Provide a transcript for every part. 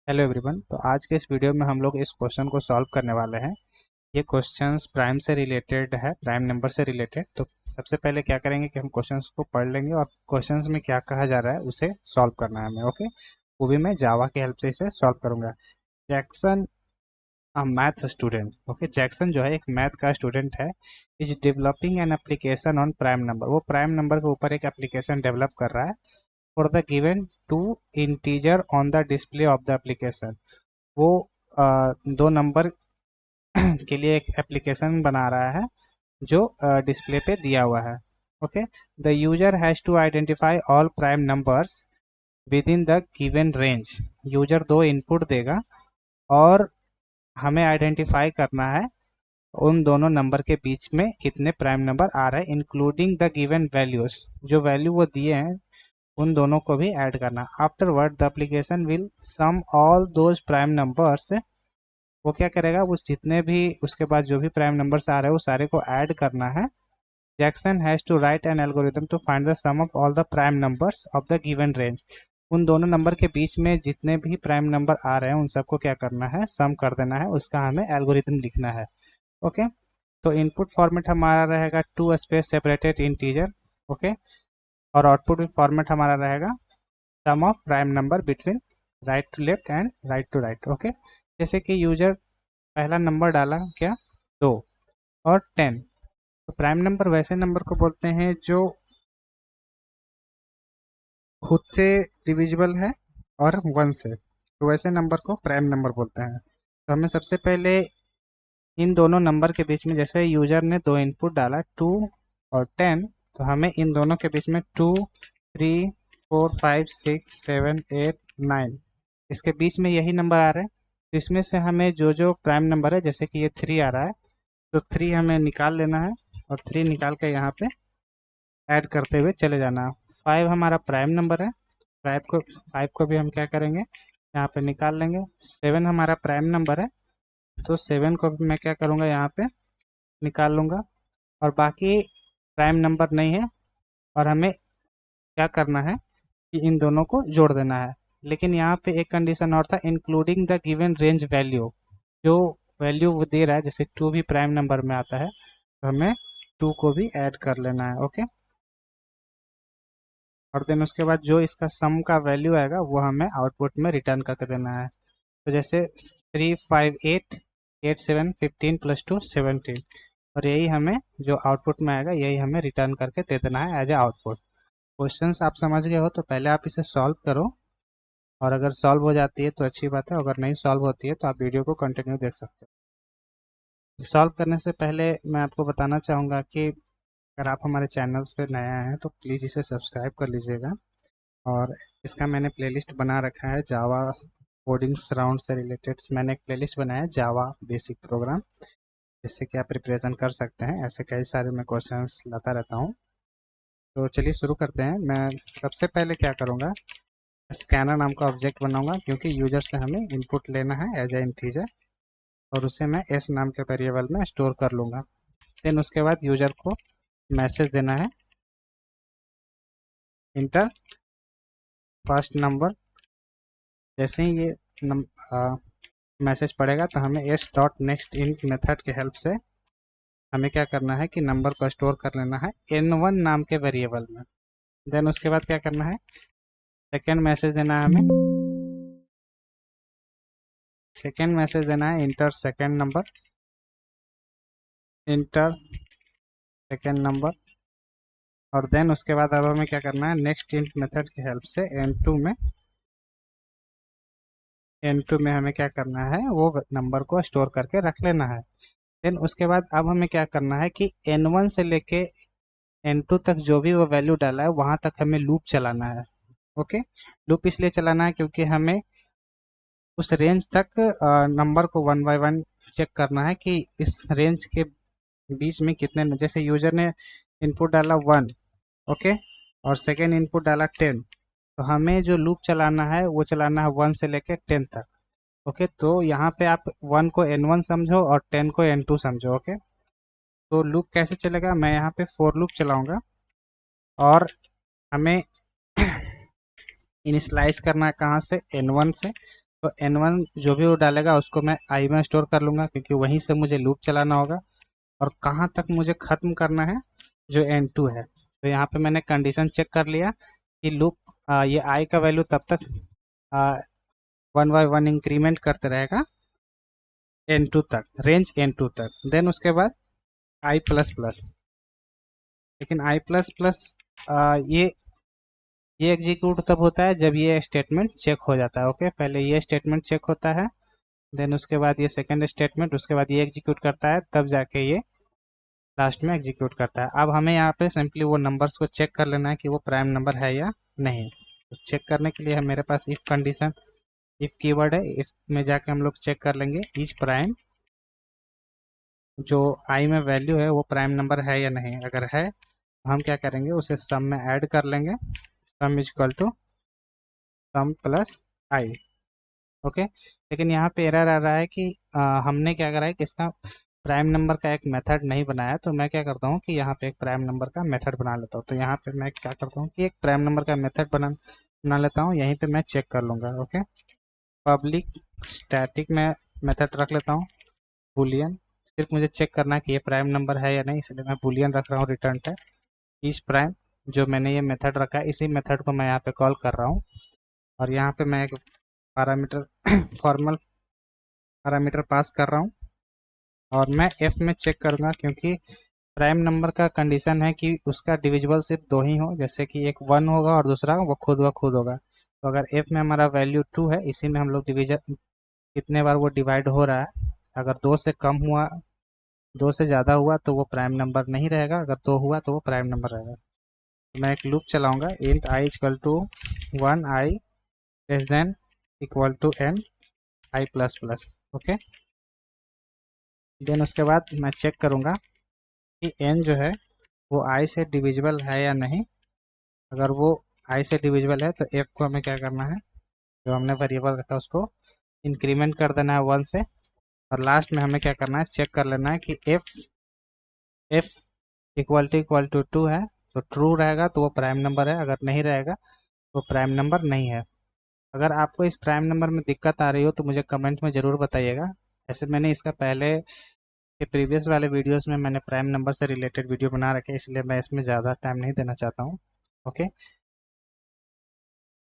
Hello everyone. तो आज के इस वीडियो में हम लोग इस क्वेश्चन को सॉल्व करने वाले हैं। ये क्वेश्चंस प्राइम से रिलेटेड है, प्राइम नंबर से रिलेटेड। तो सबसे पहले क्या करेंगे कि हम क्वेश्चंस को पढ़ लेंगे और क्वेश्चंस में क्या कहा जा रहा है उसे सॉल्व करना है हमें। ओके, वो भी मैं जावा की हेल्प से इसे सॉल्व करूंगा। Jackson a math student, okay, Jackson जो है एक मैथ का स्टूडेंट है। Is developing an application on prime number. वो प्राइम नंबर के ऊपर एक एप्लीकेशन डेवलप कर रहा है। For the given two integer on the display of the application. वो दो नंबर के लिए एक एप्लीकेशन बना रहा है जो डिस्प्ले पे दिया हुआ है। Okay, the user has to identify all prime numbers within the given range. User दो इनपुट देगा और हमें आइडेंटिफाई करना है उन दोनों नंबर के बीच में कितने प्राइम नंबर आ रहे हैं, इंक्लूडिंग द गिवन वैल्यूज। जो वैल्यू वो दिए हैं उन दोनों को भी ऐड करना। Afterward the application will sum all those prime numbers. वो क्या करेगा, उस जितने भी उसके बाद जो भी प्राइम नंबर्स आ रहे हैं वो सारे को ऐड करना है। Jackson has to write an algorithm to find the sum of all the prime numbers of the given range. उन दोनों नंबर के बीच में जितने भी प्राइम नंबर आ रहे हैं उन सबको क्या करना है, सम कर देना है। उसका हमें एल्गोरिथम लिखना है। ओके, तो इनपुट फॉर्मेट हमारा रहेगा two space separated integer. Okay, और आउटपुट फॉर्मेट हमारा रहेगा sum of prime number between right to left and right to right. Okay, जैसे कि यूजर पहला नंबर डाला क्या, 2 और 10। तो प्राइम नंबर वैसे नंबर को बोलते हैं जो खुद से डिविजिबल है और 1 से, तो वैसे नंबर को प्राइम नंबर बोलते हैं। तो हमें सबसे पहले इन दोनों नंबर के बीच में, जैसे यूजर ने दो इनपुट डाला 2 और 10, तो हमें इन दोनों के बीच में 2 3 4 5 6 7 8 9 इसके बीच में यही नंबर आ रहे हैं। तो इसमें से हमें जो जो प्राइम नंबर है, जैसे कि ये 3 आ रहा है, तो 3 हमें निकाल लेना है और 3 निकाल के यहाँ पे ऐड करते हुए चले जाना। 5 हमारा प्राइम नंबर है, 5 को भी हम क्या करेंगे, यहाँ पे निकाल लेंगे। 7 हमारा प्राइम नंबर है, तो 7 को भी मैं क्या करूँगा, यहाँ पे निकाल लूँगा। और बाकी प्राइम नंबर नहीं है और हमें क्या करना है कि इन दोनों को जोड़ देना है। लेकिन यहाँ पे एक कंडीशन और था, including the given range value. जो वैल्यू वो दे रहा है, जैसे 2 भी प्राइम नंबर में आता है, तो हमें 2 को भी ऐड कर लेना है। ओके, और देन उसके बाद जो इसका सम का वैल्यू आएगा वो हमें आउटपुट में रिटर्न करके देना है। तो जैसे 3 5 8 8 7 15 प्लस 2 17, और यही हमें जो आउटपुट में आएगा यही हमें रिटर्न करके दे देना है एज ए आउटपुट। क्वेश्चंस आप समझ गए हो तो पहले आप इसे सॉल्व करो, और अगर सॉल्व हो जाती है तो अच्छी बात है, अगर नहीं सॉल्व होती है तो आप वीडियो को कंटिन्यू देख सकते हो। सॉल्व करने से पहले मैं आपको बताना चाहूँगा कि अगर आप हमारे चैनल्स पे नए आए हैं तो प्लीज़ इसे सब्सक्राइब कर लीजिएगा। और इसका मैंने प्लेलिस्ट बना रखा है जावा कोडिंग्स राउंड से रिलेटेड। मैंने एक प्लेलिस्ट बनाया है जावा बेसिक प्रोग्राम, जिससे कि आप प्रिपरेशन कर सकते हैं। ऐसे कई सारे मैं क्वेश्चंस लाता रहता हूँ। तो चलिए शुरू करते हैं। मैं सबसे पहले क्या करूँगा, स्कैनर नाम का ऑब्जेक्ट बनाऊंगा, क्योंकि यूजर से हमें इनपुट लेना है एज ए इंटीजर, और उसे मैं एस नाम के वेरिएबल में स्टोर कर लूँगा। देन उसके बाद यूजर को मैसेज देना है, इंटर फर्स्ट नंबर। जैसे ही ये मैसेज पड़ेगा तो हमें S dot next int method के हेल्प से हमें क्या करना है कि नंबर को स्टोर कर लेना है n1 नाम के वेरिएबल में। देन उसके बाद क्या करना है, सेकेंड मैसेज देना है हमें। सेकेंड मैसेज देना है inter second number, inter second number. और देन उसके बाद अब हमें क्या करना है, नेक्स्ट इंट मेथड की हेल्प से n2 में हमें क्या करना है, वो नंबर को स्टोर करके रख लेना है। देन उसके बाद अब हमें क्या करना है कि n1 से लेके n2 तक जो भी वो वैल्यू डाला है वहां तक हमें लूप चलाना है। ओके, लूप इसलिए चलाना है क्योंकि हमें उस रेंज तक नंबर को 1 बाय 1 चेक करना है कि इस रेंज के बीच में कितने, जैसे यूजर ने इनपुट डाला 1, ओके, और सेकेंड इनपुट डाला 10, तो हमें जो लूप चलाना है वो चलाना है 1 से लेकर 10 तक। ओके, तो यहाँ पे आप 1 को n1 समझो और 10 को n2 समझो। ओके, तो लूप कैसे चलेगा, मैं यहाँ पे फोर लूप चलाऊंगा और हमें इनिशलाइज करना है कहाँ से, n1 से। तो n1 जो भी वो डालेगा उसको मैं i में स्टोर कर लूँगा, क्योंकि वहीं से मुझे लूप चलाना होगा। और कहाँ तक मुझे ख़त्म करना है, जो n2 है। तो यहाँ पे मैंने कंडीशन चेक कर लिया कि लूप ये i का वैल्यू तब तक 1 बाय 1 इंक्रीमेंट करते रहेगा n2 तक, रेंज n2 तक। देन उसके बाद i प्लस प्लस। लेकिन i प्लस प्लस ये एग्जीक्यूट तब होता है जब ये स्टेटमेंट चेक हो जाता है। ओके, पहले ये स्टेटमेंट चेक होता है, देन उसके बाद ये सेकंड स्टेटमेंट, उसके बाद ये एग्जीक्यूट करता है, तब जाके ये लास्ट में एग्जीक्यूट करता है। अब हमें यहाँ पे सिंपली वो नंबर्स को चेक कर लेना है कि वो प्राइम नंबर है या नहीं। तो चेक करने के लिए मेरे पास इफ कंडीशन, इफ कीवर्ड है, इफ में जाके हम लोग चेक कर लेंगे ईच प्राइम, जो आई में वैल्यू है वो प्राइम नंबर है या नहीं। अगर है तो हम क्या करेंगे, उसे सम में ऐड कर लेंगे, sum is equal to sum plus I. Okay, लेकिन यहाँ पे एरर आ रहा है कि हमने क्या करा है कि इसका प्राइम नंबर का एक मेथड नहीं बनाया। तो मैं क्या करता हूँ कि यहाँ पे एक प्राइम नंबर का मेथड बना लेता हूँ। तो यहाँ पे मैं क्या करता हूँ कि एक प्राइम नंबर का मेथड बना लेता हूँ, यहीं पे मैं चेक कर लूँगा। ओके, पब्लिक स्टैटिक में मेथड रख लेता हूँ, बुलियन। सिर्फ मुझे चेक करना है कि ये प्राइम नंबर है या नहीं, इसलिए मैं बुलियन रख रहा हूँ, रिटर्न टाइप ईच प्राइम। जो मैंने ये मेथड रखा है, इसी मेथड को मैं यहाँ पे कॉल कर रहा हूँ। और यहाँ पे मैं एक पैरामीटर फॉर्मल पैरामीटर पास कर रहा हूँ, और मैं एफ में चेक करूँगा, क्योंकि प्राइम नंबर का कंडीशन है कि उसका डिविजिबल सिर्फ दो ही हो, जैसे कि एक 1 होगा और दूसरा वो खुद व खुद होगा। तो अगर एफ में हमारा वैल्यू 2 है, इसी में हम लोग डिवीजन कितने बार वो डिवाइड हो रहा है। अगर 2 से कम हुआ, 2 से ज़्यादा हुआ तो वो प्राइम नंबर नहीं रहेगा, अगर 2 हुआ तो वो प्राइम नंबर रहेगा। तो मैं एक लूप चलाऊंगा, int I equal to 1, I less than equal to n, I plus plus. Okay, then उसके बाद मैं चेक करूंगा कि n जो है वो i से डिविजिबल है या नहीं। अगर वो i से डिविजिबल है तो f को हमें क्या करना है, जो हमने वेरिएबल रखा उसको इंक्रीमेंट कर देना है 1 से। और लास्ट में हमें क्या करना है, चेक कर लेना है कि f इक्वल टू 2 है, तो ट्रू रहेगा तो वो प्राइम नंबर है, अगर नहीं रहेगा तो प्राइम नंबर नहीं है। अगर आपको इस प्राइम नंबर में दिक्कत आ रही हो तो मुझे कमेंट में ज़रूर बताइएगा। ऐसे मैंने इसका पहले के प्रीवियस वाले वीडियोस में मैंने प्राइम नंबर से रिलेटेड वीडियो बना रखे, इसलिए मैं इसमें ज़्यादा टाइम नहीं देना चाहता हूँ। ओके,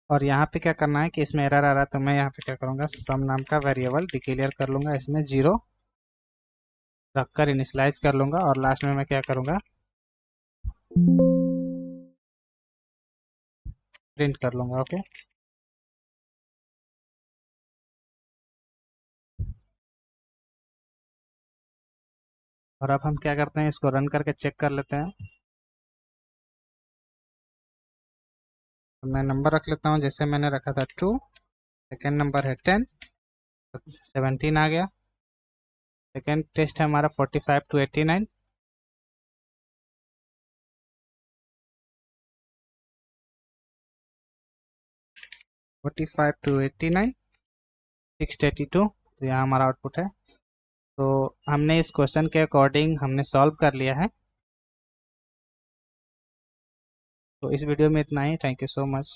और यहाँ पे क्या करना है कि इसमें एरर आ रहा है, तो मैं यहाँ पे क्या करूँगा, सम नाम का वेरिएबल डिक्लेयर कर लूँगा, इसमें 0 रखकर इनिशियलाइज कर लूँगा, और लास्ट में मैं क्या करूँगा, प्रिंट कर लूँगा। ओके, और अब हम क्या करते हैं, इसको रन करके चेक कर लेते हैं। तो मैं नंबर रख लेता हूँ, जैसे मैंने रखा था 2, सेकेंड नंबर है 10, 17 आ गया। सेकेंड टेस्ट है हमारा 45 to 89, 45 to 89, 682। तो यहाँ हमारा आउटपुट है। तो हमने इस क्वेश्चन के अकॉर्डिंग हमने सॉल्व कर लिया है। तो इस वीडियो में इतना ही। Thank you so much.